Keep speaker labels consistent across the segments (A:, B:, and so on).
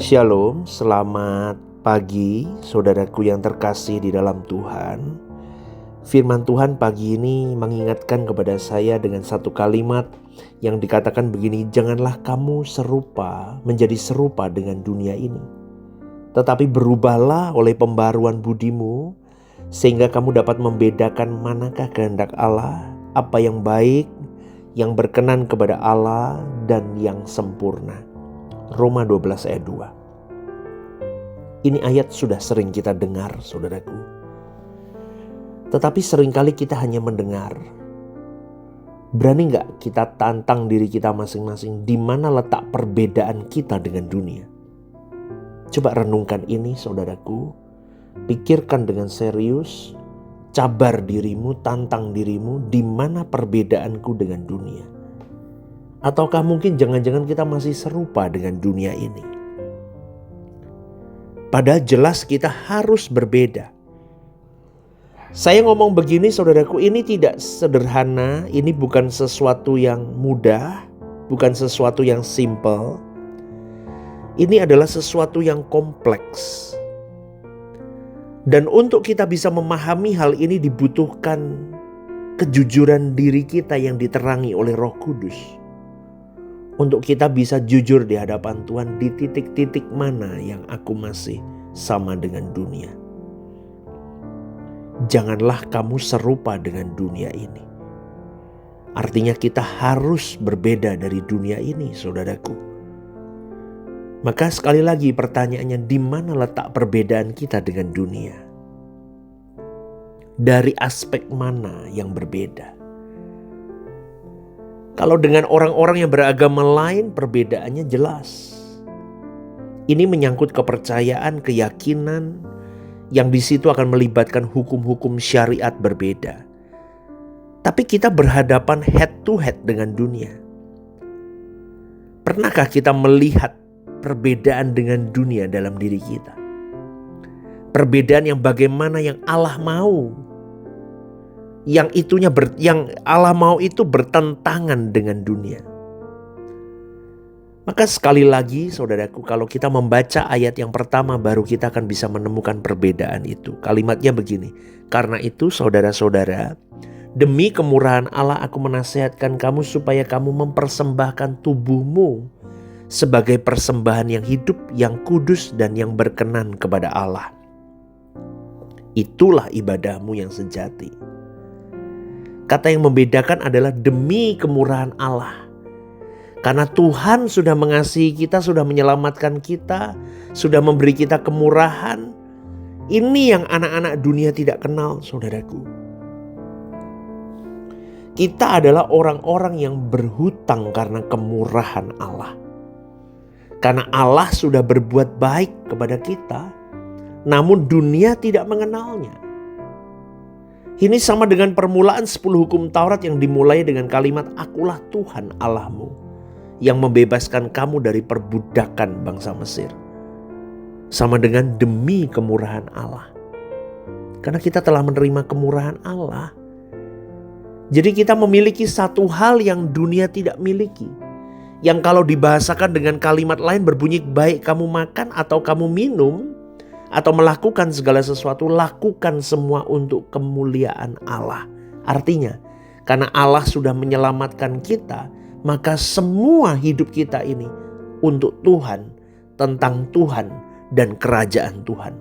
A: Shalom, selamat pagi saudaraku yang terkasih di dalam Tuhan. Firman Tuhan pagi ini mengingatkan kepada saya dengan satu kalimat yang dikatakan begini, janganlah kamu menjadi serupa dengan dunia ini. Tetapi berubahlah oleh pembaruan budimu, sehingga kamu dapat membedakan manakah kehendak Allah, apa yang baik, yang berkenan kepada Allah, dan yang sempurna. Roma 12 ayat 2. Ini ayat sudah sering kita dengar, saudaraku. Tetapi seringkali kita hanya mendengar. Berani gak kita tantang diri kita masing-masing di mana letak perbedaan kita dengan dunia? Coba renungkan ini, saudaraku. Pikirkan dengan serius, cabar dirimu, tantang dirimu, di mana perbedaanku dengan dunia. Ataukah mungkin jangan-jangan kita masih serupa dengan dunia ini? Padahal jelas kita harus berbeda. Saya ngomong begini saudaraku, ini tidak sederhana, ini bukan sesuatu yang mudah, bukan sesuatu yang simple. Ini adalah sesuatu yang kompleks. Dan untuk kita bisa memahami hal ini dibutuhkan kejujuran diri kita yang diterangi oleh Roh Kudus. Untuk kita bisa jujur di hadapan Tuhan, di titik-titik mana yang aku masih sama dengan dunia. Janganlah kamu serupa dengan dunia ini. Artinya kita harus berbeda dari dunia ini, saudaraku. Maka sekali lagi pertanyaannya, di mana letak perbedaan kita dengan dunia? Dari aspek mana yang berbeda? Kalau dengan orang-orang yang beragama lain, perbedaannya jelas. Ini menyangkut kepercayaan, keyakinan yang di situ akan melibatkan hukum-hukum syariat berbeda. Tapi kita berhadapan head to head dengan dunia. Pernahkah kita melihat perbedaan dengan dunia dalam diri kita? Perbedaan yang bagaimana yang Allah mau. Yang Allah mau itu bertentangan dengan dunia. Maka sekali lagi saudaraku, kalau kita membaca ayat yang pertama baru kita akan bisa menemukan perbedaan itu. Kalimatnya begini, karena itu saudara-saudara, demi kemurahan Allah aku menasihatkan kamu supaya kamu mempersembahkan tubuhmu sebagai persembahan yang hidup, yang kudus dan yang berkenan kepada Allah. Itulah ibadahmu yang sejati. Kata yang membedakan adalah demi kemurahan Allah. Karena Tuhan sudah mengasihi kita, sudah menyelamatkan kita, sudah memberi kita kemurahan. Ini yang anak-anak dunia tidak kenal, saudaraku. Kita adalah orang-orang yang berhutang karena kemurahan Allah. Karena Allah sudah berbuat baik kepada kita, namun dunia tidak mengenalnya. Ini sama dengan permulaan 10 hukum Taurat yang dimulai dengan kalimat akulah Tuhan Allahmu yang membebaskan kamu dari perbudakan bangsa Mesir. Sama dengan demi kemurahan Allah. Karena kita telah menerima kemurahan Allah. Jadi kita memiliki satu hal yang dunia tidak miliki. Yang kalau dibahasakan dengan kalimat lain berbunyi, baik kamu makan atau kamu minum atau melakukan segala sesuatu, lakukan semua untuk kemuliaan Allah. Artinya, karena Allah sudah menyelamatkan kita, maka semua hidup kita ini untuk Tuhan, tentang Tuhan dan kerajaan Tuhan.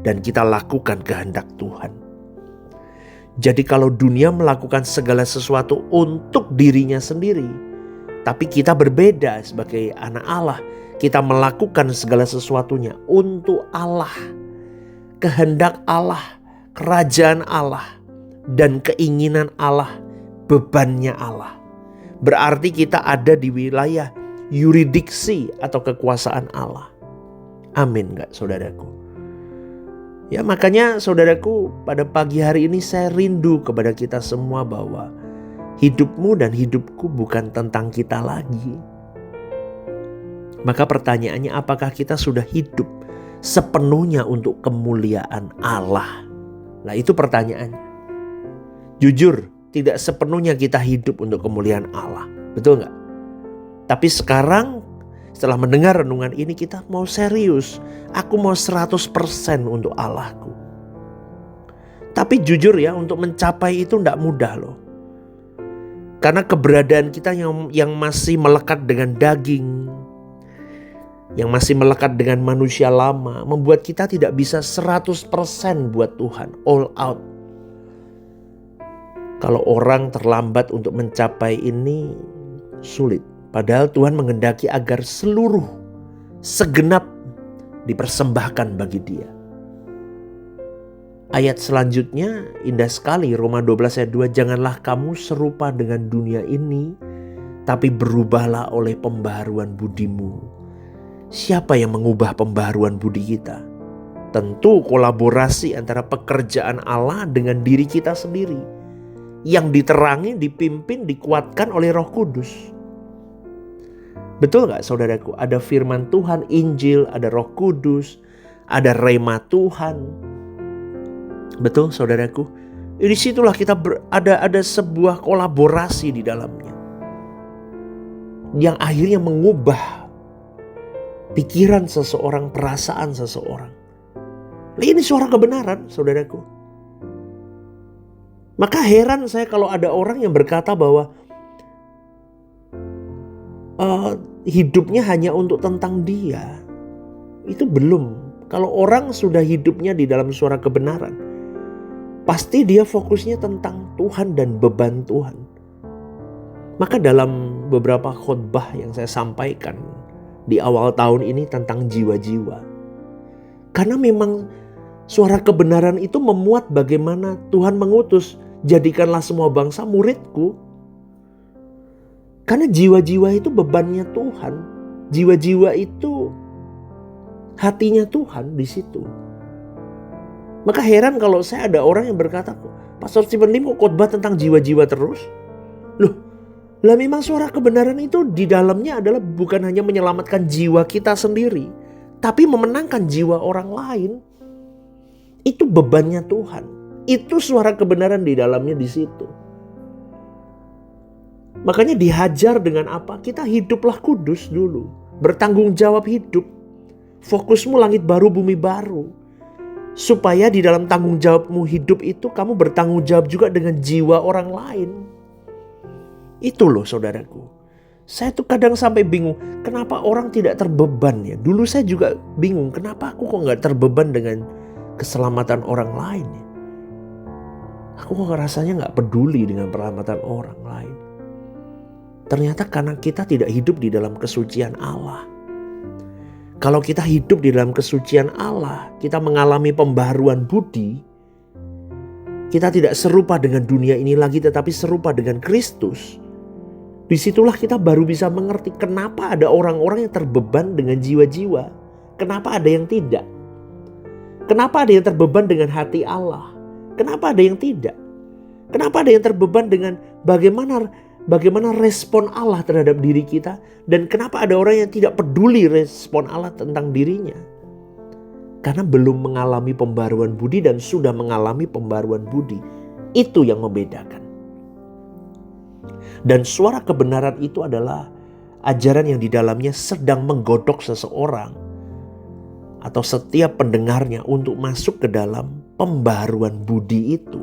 A: Dan kita lakukan kehendak Tuhan. Jadi kalau dunia melakukan segala sesuatu untuk dirinya sendiri, tapi kita berbeda sebagai anak Allah. Kita melakukan segala sesuatunya untuk Allah, kehendak Allah, kerajaan Allah, dan keinginan Allah, bebannya Allah. Berarti kita ada di wilayah yuridiksi atau kekuasaan Allah. Amin gak saudaraku? Ya makanya saudaraku, pada pagi hari ini saya rindu kepada kita semua bahwa hidupmu dan hidupku bukan tentang kita lagi. Maka pertanyaannya, apakah kita sudah hidup sepenuhnya untuk kemuliaan Allah? Nah itu pertanyaannya. Jujur, tidak sepenuhnya kita hidup untuk kemuliaan Allah. Betul gak? Tapi sekarang Setelah mendengar renungan ini kita mau serius. Aku mau 100% untuk Allahku. Tapi jujur ya, untuk mencapai itu tidak mudah loh. Karena keberadaan kita yang masih melekat dengan daging, yang masih melekat dengan manusia lama, membuat kita tidak bisa 100% buat Tuhan, all out. Kalau orang terlambat untuk mencapai ini, sulit. Padahal Tuhan menghendaki agar segenap dipersembahkan bagi Dia. Ayat selanjutnya indah sekali, Roma 12 ayat 2, janganlah kamu serupa dengan dunia ini, tapi berubahlah oleh pembaharuan budimu. Siapa yang mengubah pembaharuan budi kita? Tentu kolaborasi antara pekerjaan Allah dengan diri kita sendiri, yang diterangi, dipimpin, dikuatkan oleh Roh Kudus. Betul gak saudaraku? Ada firman Tuhan, Injil, ada Roh Kudus, ada rema Tuhan. Betul saudaraku? Di situlah kita ada sebuah kolaborasi di dalamnya, yang akhirnya mengubah pikiran seseorang, perasaan seseorang. Ini suara kebenaran saudaraku. Maka heran saya kalau ada orang yang berkata bahwa hidupnya hanya untuk tentang dia. Itu belum. Kalau orang sudah hidupnya di dalam suara kebenaran, pasti dia fokusnya tentang Tuhan dan beban Tuhan. Maka dalam beberapa khotbah yang saya sampaikan di awal tahun ini tentang jiwa-jiwa. Karena memang suara kebenaran itu memuat bagaimana Tuhan mengutus, jadikanlah semua bangsa muridku. Karena jiwa-jiwa itu bebannya Tuhan. Jiwa-jiwa itu hatinya Tuhan di situ. Maka heran kalau saya ada orang yang berkata, Pastor Stephen Lim kok khotbah tentang jiwa-jiwa terus? Loh, lah memang suara kebenaran itu di dalamnya adalah bukan hanya menyelamatkan jiwa kita sendiri, tapi memenangkan jiwa orang lain. Itu bebannya Tuhan. Itu suara kebenaran di dalamnya di situ. Makanya dihajar dengan apa? Kita hiduplah kudus dulu. Bertanggung jawab hidup. Fokusmu langit baru, bumi baru. Supaya di dalam tanggung jawabmu hidup itu kamu bertanggung jawab juga dengan jiwa orang lain. Itu loh saudaraku. Saya tuh kadang sampai bingung. Kenapa orang tidak terbeban ya. Dulu saya juga bingung. Kenapa aku kok gak terbeban dengan keselamatan orang lain ya. Aku kok rasanya gak peduli dengan keselamatan orang lain. Ternyata karena kita tidak hidup di dalam kesucian Allah. Kalau kita hidup di dalam kesucian Allah, kita mengalami pembaharuan budi, kita tidak serupa dengan dunia ini lagi tetapi serupa dengan Kristus. Disitulah kita baru bisa mengerti kenapa ada orang-orang yang terbeban dengan jiwa-jiwa. Kenapa ada yang tidak? Kenapa ada yang terbeban dengan hati Allah? Kenapa ada yang tidak? Kenapa ada yang terbeban dengan bagaimana respon Allah terhadap diri kita? Dan kenapa ada orang yang tidak peduli respon Allah tentang dirinya? Karena belum mengalami pembaruan budi dan sudah mengalami pembaruan budi. Itu yang membedakan. Dan suara kebenaran itu adalah ajaran yang di dalamnya sedang menggodok seseorang atau setiap pendengarnya untuk masuk ke dalam pembaruan budi itu.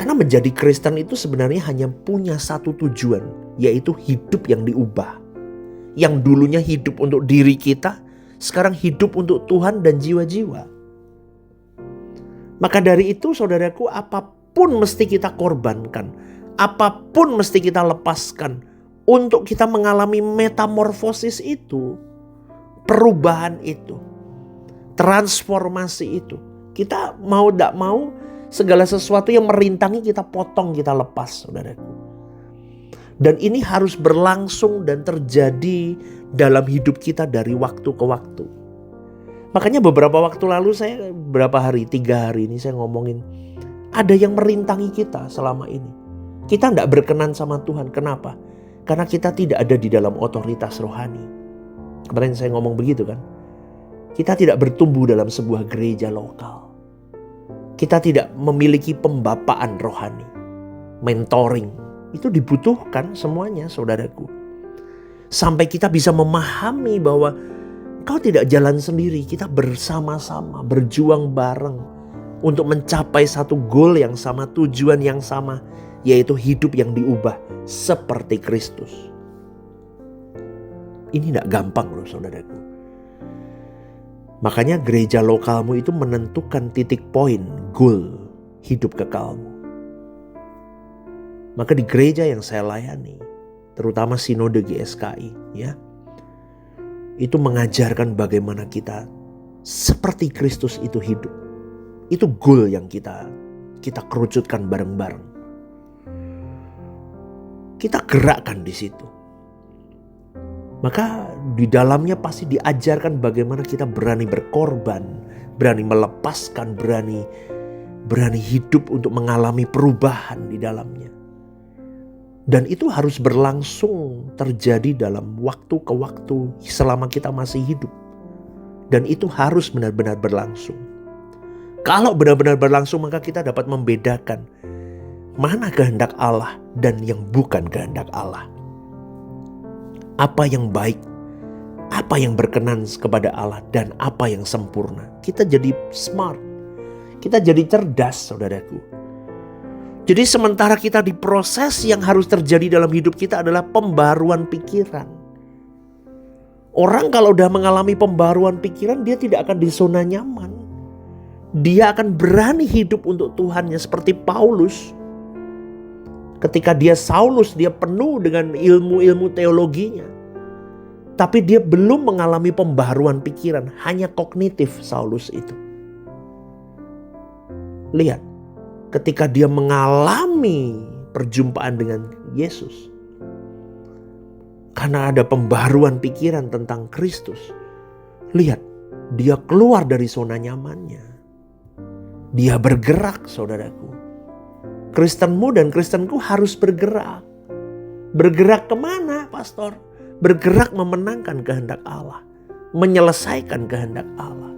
A: Karena menjadi Kristen itu sebenarnya hanya punya satu tujuan, yaitu hidup yang diubah. Yang dulunya hidup untuk diri kita, sekarang hidup untuk Tuhan dan jiwa-jiwa. Maka dari itu saudaraku, apapun mesti kita korbankan, apapun mesti kita lepaskan untuk kita mengalami metamorfosis itu, perubahan itu, transformasi itu. Kita mau tidak mau, segala sesuatu yang merintangi kita potong, kita lepas saudaraku. Dan ini harus berlangsung dan terjadi dalam hidup kita dari waktu ke waktu. Makanya beberapa waktu lalu saya, 3 hari ini saya ngomongin, ada yang merintangi kita selama ini. Kita tidak berkenan sama Tuhan. Kenapa? Karena kita tidak ada di dalam otoritas rohani. Kemarin saya ngomong begitu kan. Kita tidak bertumbuh dalam sebuah gereja lokal. Kita tidak memiliki pembapaan rohani, mentoring. Itu dibutuhkan semuanya saudaraku. Sampai kita bisa memahami bahwa Engkau tidak jalan sendiri, kita bersama-sama berjuang bareng untuk mencapai satu goal yang sama, tujuan yang sama, yaitu hidup yang diubah seperti Kristus. Ini tidak gampang loh saudaraku. Makanya gereja lokalmu itu menentukan titik poin, goal hidup kekalmu. Maka di gereja yang saya layani, terutama Sinode GSKI, ya, itu mengajarkan bagaimana kita seperti Kristus itu hidup. Itu goal yang kita kerucutkan bareng-bareng. Kita gerakkan di situ. Maka di dalamnya pasti diajarkan bagaimana kita berani berkorban, berani melepaskan, berani hidup untuk mengalami perubahan di dalamnya. Dan itu harus berlangsung terjadi dalam waktu ke waktu selama kita masih hidup. Dan itu harus benar-benar berlangsung. Kalau benar-benar berlangsung, maka kita dapat membedakan mana kehendak Allah dan yang bukan kehendak Allah. Apa yang baik, apa yang berkenan kepada Allah, dan apa yang sempurna. Kita jadi smart, kita jadi cerdas saudaraku. Jadi sementara kita di proses yang harus terjadi dalam hidup kita adalah pembaruan pikiran. Orang kalau udah mengalami pembaruan pikiran, dia tidak akan di zona nyaman. Dia akan berani hidup untuk Tuhannya seperti Paulus. Ketika dia Saulus, dia penuh dengan ilmu-ilmu teologinya. Tapi dia belum mengalami pembaruan pikiran, hanya kognitif Saulus itu. Lihat. Ketika dia mengalami perjumpaan dengan Yesus, karena ada pembaruan pikiran tentang Kristus, lihat, dia keluar dari zona nyamannya. Dia bergerak saudaraku. Kristenmu dan Kristenku harus bergerak. Bergerak kemana pastor? Bergerak memenangkan kehendak Allah, menyelesaikan kehendak Allah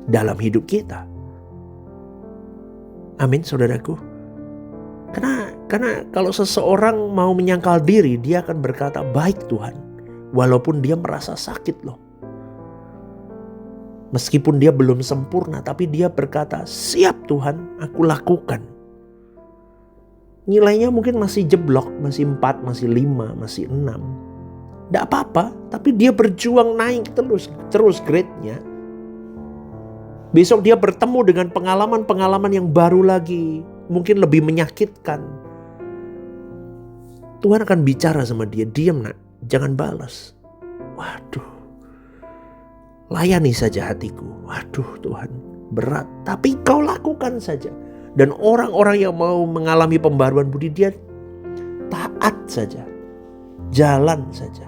A: dalam hidup kita. Amin saudaraku. Karena kalau seseorang mau menyangkal diri, dia akan berkata, baik Tuhan. Walaupun dia merasa sakit loh. Meskipun dia belum sempurna, tapi dia berkata, siap Tuhan, aku lakukan. Nilainya mungkin masih jeblok, masih 4, masih 5, masih 6. Tidak apa-apa, tapi dia berjuang naik terus grade-nya. Besok dia bertemu dengan pengalaman-pengalaman yang baru lagi. Mungkin lebih menyakitkan. Tuhan akan bicara sama dia. Diam nak, jangan balas. Waduh. Layani saja hatiku. Waduh Tuhan, berat. Tapi kau lakukan saja. Dan orang-orang yang mau mengalami pembaruan budi, dia taat saja. Jalan saja.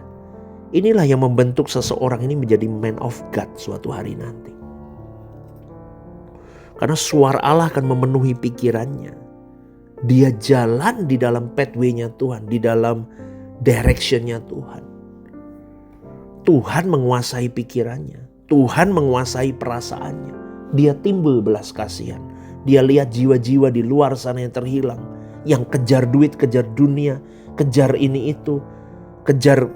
A: Inilah yang membentuk seseorang ini menjadi man of God suatu hari nanti. Karena suara Allah akan memenuhi pikirannya. Dia jalan di dalam pathway-nya Tuhan. Di dalam direction-nya Tuhan. Tuhan menguasai pikirannya. Tuhan menguasai perasaannya. Dia timbul belas kasihan. Dia lihat jiwa-jiwa di luar sana yang terhilang. Yang kejar duit, kejar dunia. Kejar ini itu. Kejar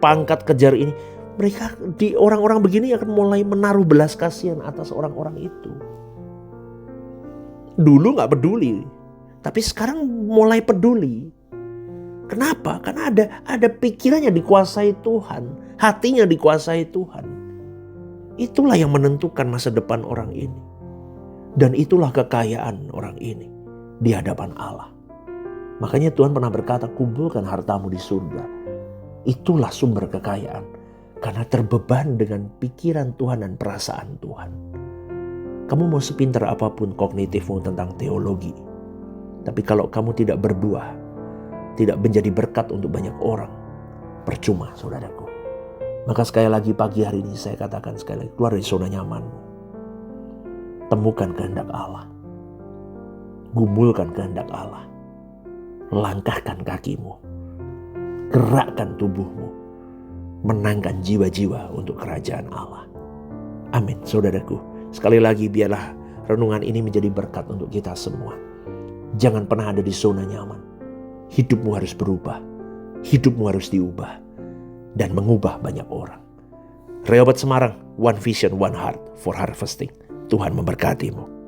A: pangkat, kejar ini. Mereka di orang-orang begini akan mulai menaruh belas kasihan atas orang-orang itu. Dulu gak peduli, tapi sekarang mulai peduli. Kenapa? Karena ada pikirannya dikuasai Tuhan, hatinya dikuasai Tuhan. Itulah yang menentukan masa depan orang ini. Dan itulah kekayaan orang ini di hadapan Allah. Makanya Tuhan pernah berkata, kumpulkan hartamu di surga. Itulah sumber kekayaan. Karena terbeban dengan pikiran Tuhan dan perasaan Tuhan. Kamu mau sepintar apapun kognitifmu tentang teologi. Tapi kalau kamu tidak berbuah, tidak menjadi berkat untuk banyak orang, percuma saudaraku. Maka sekali lagi pagi hari ini saya katakan sekali lagi, keluar dari zona nyamanmu. Temukan kehendak Allah. Gumulkan kehendak Allah. Langkahkan kakimu. Gerakkan tubuhmu. Menangkan jiwa-jiwa untuk kerajaan Allah. Amin saudaraku. Sekali lagi biarlah renungan ini menjadi berkat untuk kita semua. Jangan pernah ada di zona nyaman. Hidupmu harus berubah. Hidupmu harus diubah. dan mengubah banyak orang. Rehoboth Semarang, One Vision, One Heart for Harvesting. Tuhan memberkatimu.